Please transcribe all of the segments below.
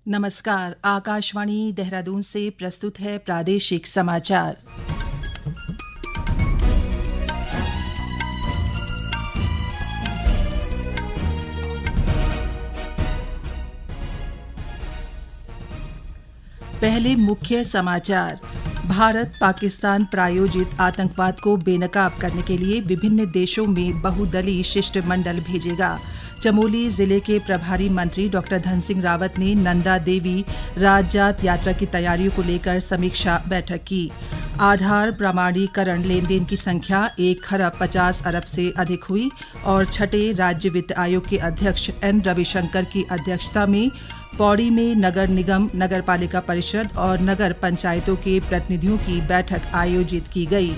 नमस्कार। आकाशवाणी देहरादून से प्रस्तुत है प्रादेशिक समाचार। पहले मुख्य समाचार। भारत पाकिस्तान प्रायोजित आतंकवाद को बेनकाब करने के लिए विभिन्न देशों में बहुदलीय शिष्टमंडल भेजेगा। चमोली जिले के प्रभारी मंत्री डॉ धन सिंह रावत ने नंदा देवी राजजात यात्रा की तैयारियों को लेकर समीक्षा बैठक की। आधार प्रमाणीकरण लेनदेन की संख्या 1,50,00,000,000 से अधिक हुई और छठे राज्य वित्त आयोग के अध्यक्ष एन रविशंकर की अध्यक्षता में पौड़ी में नगर निगम, नगर पालिका परिषद और नगर पंचायतों के प्रतिनिधियों की बैठक आयोजित की गई।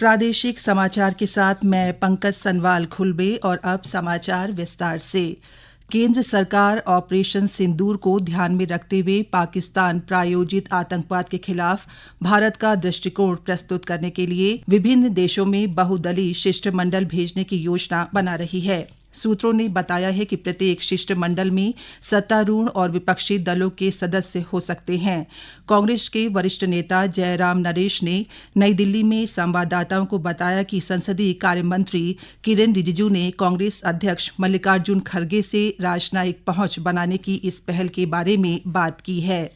प्रादेशिक समाचार के साथ मैं पंकज सनवाल खुलबे और अब समाचार विस्तार से। केंद्र सरकार ऑपरेशन सिंदूर को ध्यान में रखते हुए पाकिस्तान प्रायोजित आतंकवाद के खिलाफ भारत का दृष्टिकोण प्रस्तुत करने के लिए विभिन्न देशों में बहुदलीय शिष्टमंडल भेजने की योजना बना रही है। सूत्रों ने बताया है कि प्रत्येक शिष्टमंडल में सत्तारूढ़ और विपक्षी दलों के सदस्य हो सकते हैं। कांग्रेस के वरिष्ठ नेता जयराम नरेश ने नई दिल्ली में संवाददाताओं को बताया कि संसदीय कार्य मंत्री किरेन रिजिजू ने कांग्रेस अध्यक्ष मल्लिकार्जुन खड़गे से राजनयिक पहुंच बनाने की इस पहल के बारे में बात की है।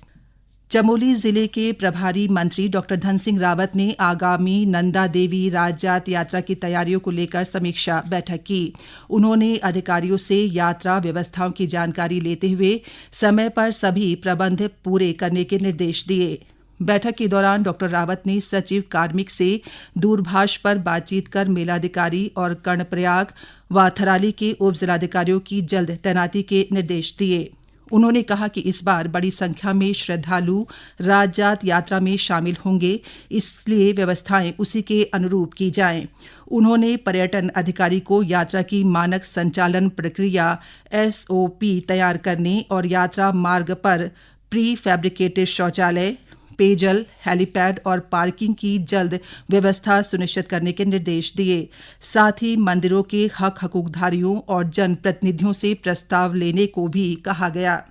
चमोली जिले के प्रभारी मंत्री डॉ धन सिंह रावत ने आगामी नंदा देवी राजजात यात्रा की तैयारियों को लेकर समीक्षा बैठक की। उन्होंने अधिकारियों से यात्रा व्यवस्थाओं की जानकारी लेते हुए समय पर सभी प्रबंध पूरे करने के निर्देश दिए। बैठक के दौरान डॉ रावत ने सचिव कार्मिक से दूरभाष पर बातचीत कर मेलाधिकारी और कर्णप्रयाग व थराली के उप जिलाधिकारियों की जल्द तैनाती के निर्देश दिए। उन्होंने कहा कि इस बार बड़ी संख्या में श्रद्धालु राजजात यात्रा में शामिल होंगे, इसलिए व्यवस्थाएं उसी के अनुरूप की जाएं। उन्होंने पर्यटन अधिकारी को यात्रा की मानक संचालन प्रक्रिया SOP तैयार करने और यात्रा मार्ग पर प्री फैब्रिकेटेड शौचालय, पेयजल, हेलीपैड और पार्किंग की जल्द व्यवस्था सुनिश्चित करने के निर्देश दिए। साथ ही मंदिरों के हकूकधारियों और जनप्रतिनिधियों से प्रस्ताव लेने को भी कहा गया।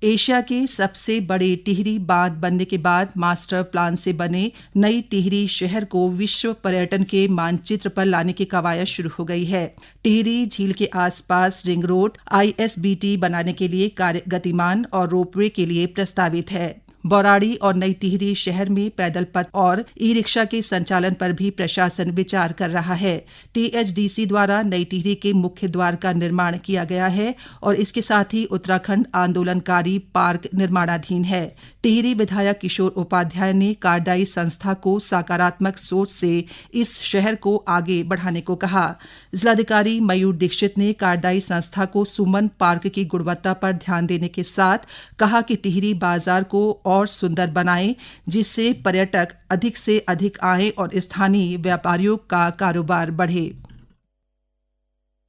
एशिया के सबसे बड़े टिहरी बांध बनने के बाद मास्टर प्लान से बने नई टिहरी शहर को विश्व पर्यटन के मानचित्र पर लाने की कवायद शुरू हो गई है। टिहरी झील के आसपास रिंग रोड ISBT बनाने के लिए कार्य गतिमान और रोपवे के लिए प्रस्तावित है। बौराड़ी और नई टिहरी शहर में पैदल पथ और ई-रिक्शा के संचालन पर भी प्रशासन विचार कर रहा है। THDC द्वारा नई टिहरी के मुख्य द्वार का निर्माण किया गया है और इसके साथ ही उत्तराखंड आंदोलनकारी पार्क निर्माणाधीन है। टिहरी विधायक किशोर उपाध्याय ने कार्यदायी संस्था को सकारात्मक सोच से इस शहर को आगे बढ़ाने को कहा। जिलाधिकारी मयूर दीक्षित ने कार्यदायी संस्था को सुमन पार्क की गुणवत्ता पर ध्यान देने के साथ कहा कि टिहरी बाजार को और सुंदर बनाएं, जिससे पर्यटक अधिक से अधिक आएं और स्थानीय व्यापारियों का कारोबार बढ़े।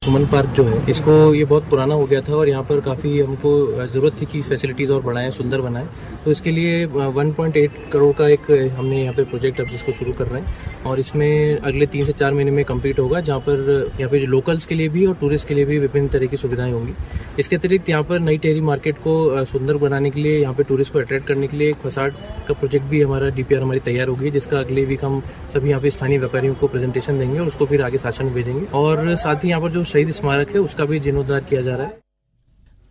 सुमन पार्क जो है इसको ये बहुत पुराना हो गया था और यहाँ पर काफ़ी हमको ज़रूरत थी कि फैसिलिटीज़ और बढ़ाएं, सुंदर बनाएं। तो इसके लिए 1.8 करोड़ का एक हमने यहाँ पे प्रोजेक्ट अब जिसको शुरू कर रहे हैं और इसमें अगले 3 से 4 महीने में कंप्लीट होगा, जहाँ पर यहाँ पे जो लोकल्स के लिए भी और टूरिस्ट के लिए भी विभिन्न तरह की सुविधाएं होंगी। इसके अतिरिक्त यहाँ पर नई टिहरी मार्केट को सुंदर बनाने के लिए, यहाँ पे टूरिस्ट को अट्रैक्ट करने के लिए एक फसाड का प्रोजेक्ट भी हमारा DPR हमारी तैयार होगी, जिसका अगले वीक हम सभी यहाँ पे स्थानीय व्यापारियों को प्रेजेंटेशन देंगे और उसको फिर आगे शासन में भेजेंगे। और साथ ही यहाँ पर जो शहीद स्मारक है उसका भी जीर्णोद्धार किया जा रहा है।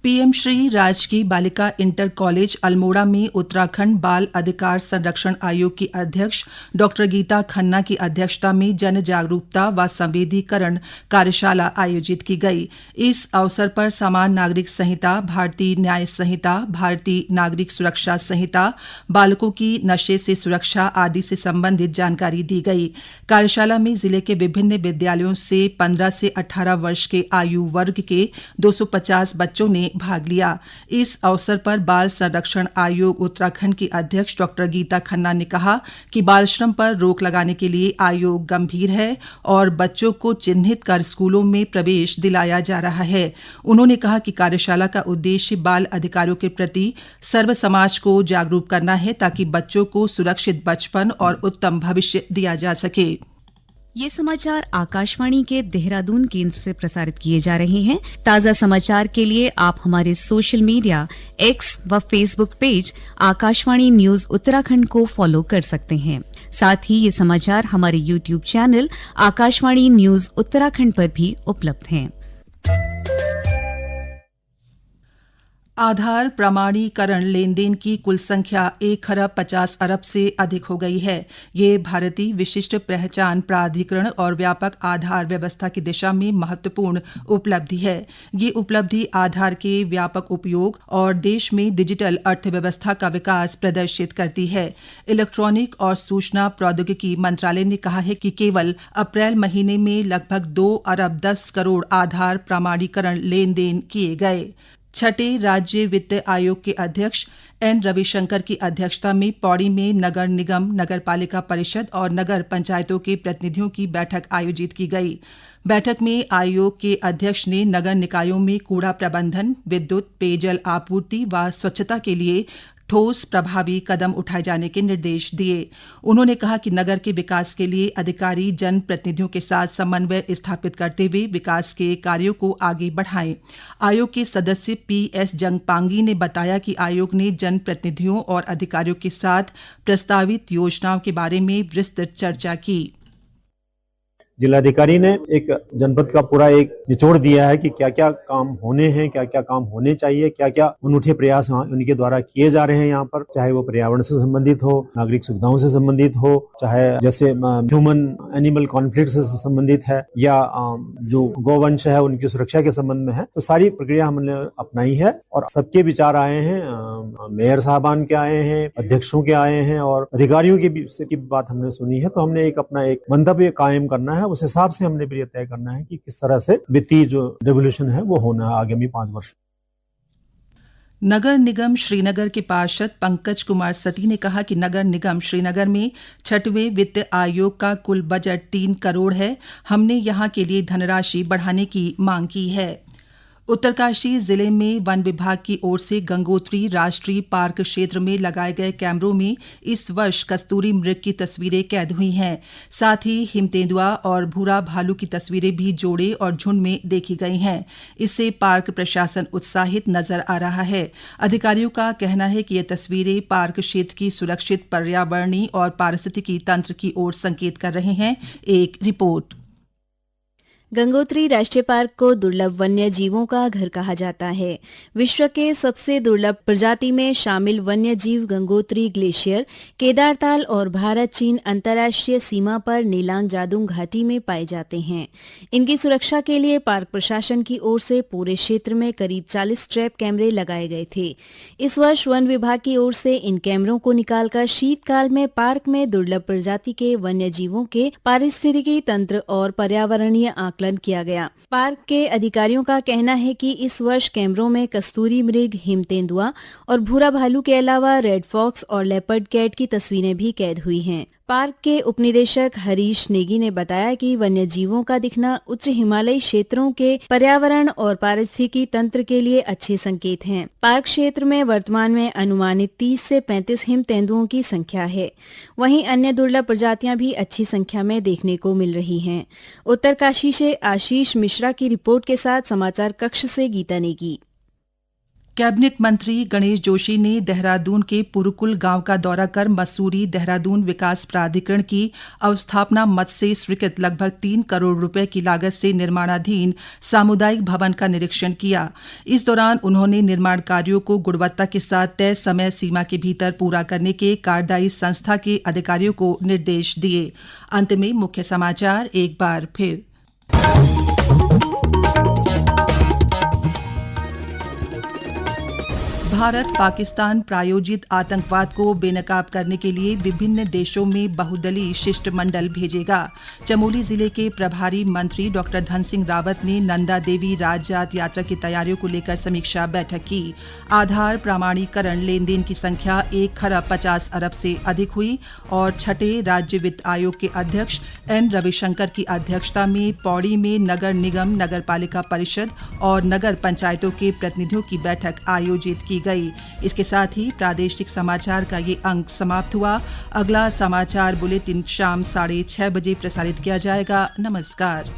PM श्री राजकीय बालिका इंटर कॉलेज अल्मोड़ा में उत्तराखंड बाल अधिकार संरक्षण आयोग की अध्यक्ष डॉ गीता खन्ना की अध्यक्षता में जन जागरूकता व संवेदीकरण कार्यशाला आयोजित की गई। इस अवसर पर समान नागरिक संहिता, भारतीय न्याय संहिता, भारतीय नागरिक सुरक्षा संहिता, बालकों की नशे से सुरक्षा आदि से संबंधित जानकारी दी गई। कार्यशाला में जिले के विभिन्न विद्यालयों से 15 से 18 वर्ष के आयु वर्ग के 250 बच्चों ने भाग लिया। इस अवसर पर बाल संरक्षण आयोग उत्तराखंड की अध्यक्ष डॉ गीता खन्ना ने कहा कि बाल श्रम पर रोक लगाने के लिए आयोग गंभीर है और बच्चों को चिन्हित कर स्कूलों में प्रवेश दिलाया जा रहा है। उन्होंने कहा कि कार्यशाला का उद्देश्य बाल अधिकारों के प्रति सर्व समाज को जागरूक करना है, ताकि बच्चों को सुरक्षित बचपन और उत्तम भविष्य दिया जा सके। ये समाचार आकाशवाणी के देहरादून केंद्र से प्रसारित किए जा रहे हैं। ताज़ा समाचार के लिए आप हमारे सोशल मीडिया एक्स व Facebook page Akashvani news Uttarakhand को फॉलो कर सकते हैं। साथ ही ये समाचार हमारे YouTube channel Akashvani news Uttarakhand पर भी उपलब्ध हैं। आधार प्रमाणीकरण लेनदेन की कुल संख्या 1,50,00,000,000 से अधिक हो गई है। ये भारतीय विशिष्ट पहचान प्राधिकरण और व्यापक आधार व्यवस्था की दिशा में महत्वपूर्ण उपलब्धि है। ये उपलब्धि आधार के व्यापक उपयोग और देश में डिजिटल अर्थव्यवस्था का विकास प्रदर्शित करती है। इलेक्ट्रॉनिक और सूचना प्रौद्योगिकी मंत्रालय ने कहा है कि केवल अप्रैल महीने में लगभग 2 अरब 10 करोड़ आधार प्रमाणीकरण लेनदेन किए गए। छठे राज्य वित्त आयोग के अध्यक्ष एन रविशंकर की अध्यक्षता में पौड़ी में नगर निगम, नगर पालिका परिषद और नगर पंचायतों के प्रतिनिधियों की बैठक आयोजित की गई। बैठक में आयोग के अध्यक्ष ने नगर निकायों में कूड़ा प्रबंधन, विद्युत, पेयजल आपूर्ति व स्वच्छता के लिए ठोस प्रभावी कदम उठाए जाने के निर्देश दिए। उन्होंने कहा कि नगर के विकास के लिए अधिकारी जनप्रतिनिधियों के साथ समन्वय स्थापित करते हुए विकास के कार्यों को आगे बढ़ाएं। आयोग के सदस्य PS जंगपांगी ने बताया कि आयोग ने जनप्रतिनिधियों और अधिकारियों के साथ प्रस्तावित योजनाओं के बारे में विस्तृत चर्चा की। जिलाधिकारी ने एक जनपद का पूरा एक निचोड़ दिया है कि क्या क्या काम होने हैं, क्या क्या काम होने चाहिए, क्या क्या अनूठे प्रयास उनके द्वारा किए जा रहे हैं यहाँ पर, चाहे वो पर्यावरण से संबंधित हो, नागरिक सुविधाओं से संबंधित हो, चाहे जैसे ह्यूमन एनिमल कॉन्फ्लिक्ट से संबंधित है या जो गौवंश है उनकी सुरक्षा के संबंध में है। तो सारी प्रक्रिया हमने अपनाई है और सबके विचार आए हैं, मेयर साहबान के आए हैं, अध्यक्षों के आए हैं और अधिकारियों की बात हमने सुनी है। तो हमने एक अपना एक मंतव्य कायम करना है, उस हिसाब से हमने भी तय करना है कि किस तरह से वित्तीय जो रेवोल्यूशन है वो होना है आगामी 5 वर्ष। नगर निगम श्रीनगर के पार्षद पंकज कुमार सती ने कहा कि नगर निगम श्रीनगर में 6वें वित्त आयोग का कुल बजट 3 करोड़ है। हमने यहां के लिए धनराशि बढ़ाने की मांग की है। उत्तरकाशी जिले में वन विभाग की ओर से गंगोत्री राष्ट्रीय पार्क क्षेत्र में लगाए गए कैमरों में इस वर्ष कस्तूरी मृग की तस्वीरें कैद हुई हैं। साथ ही हिम तेंदुआ और भूरा भालू की तस्वीरें भी जोड़े और झुंड में देखी गई हैं। इससे पार्क प्रशासन उत्साहित नजर आ रहा है। अधिकारियों का कहना है कि ये तस्वीरें पार्क क्षेत्र की सुरक्षित पर्यावरणीय और पारिस्थितिकी तंत्र की ओर संकेत कर रहे हैं। एक रिपोर्ट। गंगोत्री राष्ट्रीय पार्क को दुर्लभ वन्य जीवों का घर कहा जाता है। विश्व के सबसे दुर्लभ प्रजाति में शामिल वन्य जीव गंगोत्री ग्लेशियर, केदारताल और भारत चीन अंतर्राष्ट्रीय सीमा पर नीलांग जादुंग घाटी में पाए जाते हैं। इनकी सुरक्षा के लिए पार्क प्रशासन की ओर से पूरे क्षेत्र में करीब 40 ट्रैप कैमरे लगाए गए थे। इस वर्ष वन विभाग की ओर से इन कैमरों को निकालकर शीतकाल में पार्क में दुर्लभ प्रजाति के वन्य जीवों के पारिस्थितिकी तंत्र और पर्यावरणीय आकलन किया गया। पार्क के अधिकारियों का कहना है कि इस वर्ष कैमरों में कस्तूरी मृग, हिम तेंदुआ और भूरा भालू के अलावा रेड फॉक्स और लेपर्ड कैट की तस्वीरें भी कैद हुई हैं। पार्क के उपनिदेशक हरीश नेगी ने बताया कि वन्य जीवों का दिखना उच्च हिमालयी क्षेत्रों के पर्यावरण और पारिस्थितिकी तंत्र के लिए अच्छे संकेत हैं। पार्क क्षेत्र में वर्तमान में अनुमानित 30 से 35 हिम तेंदुओं की संख्या है। वहीं अन्य दुर्लभ प्रजातियां भी अच्छी संख्या में देखने को मिल रही हैं। उत्तरकाशी से आशीष मिश्रा की रिपोर्ट के साथ समाचार कक्ष से गीता नेगी। कैबिनेट मंत्री गणेश जोशी ने देहरादून के पुरुकुल गांव का दौरा कर मसूरी देहरादून विकास प्राधिकरण की अवस्थापना मद से स्वीकृत लगभग 3 करोड़ रुपए की लागत से निर्माणाधीन सामुदायिक भवन का निरीक्षण किया। इस दौरान उन्होंने निर्माण कार्यों को गुणवत्ता के साथ तय समय सीमा के भीतर पूरा करने के कार्यदायी संस्था के अधिकारियों को निर्देश दिए। अंत में मुख्य समाचार एक बार फिर। भारत पाकिस्तान प्रायोजित आतंकवाद को बेनकाब करने के लिए विभिन्न देशों में बहुदलीय शिष्टमंडल भेजेगा। चमोली जिले के प्रभारी मंत्री डॉ धन सिंह रावत ने नंदा देवी राजजात यात्रा की तैयारियों को लेकर समीक्षा बैठक की। आधार प्रमाणीकरण लेनदेन की संख्या 1,50,00,000,000 से अधिक हुई और छठे राज्य वित्त आयोग के अध्यक्ष एन रविशंकर की अध्यक्षता में पौड़ी में नगर निगम, नगर पालिका परिषद और नगर पंचायतों के प्रतिनिधियों की बैठक आयोजित की गई। गई। इसके साथ ही प्रादेशिक समाचार का ये अंक समाप्त हुआ। अगला समाचार बुलेटिन शाम 6:30 बजे प्रसारित किया जाएगा। नमस्कार।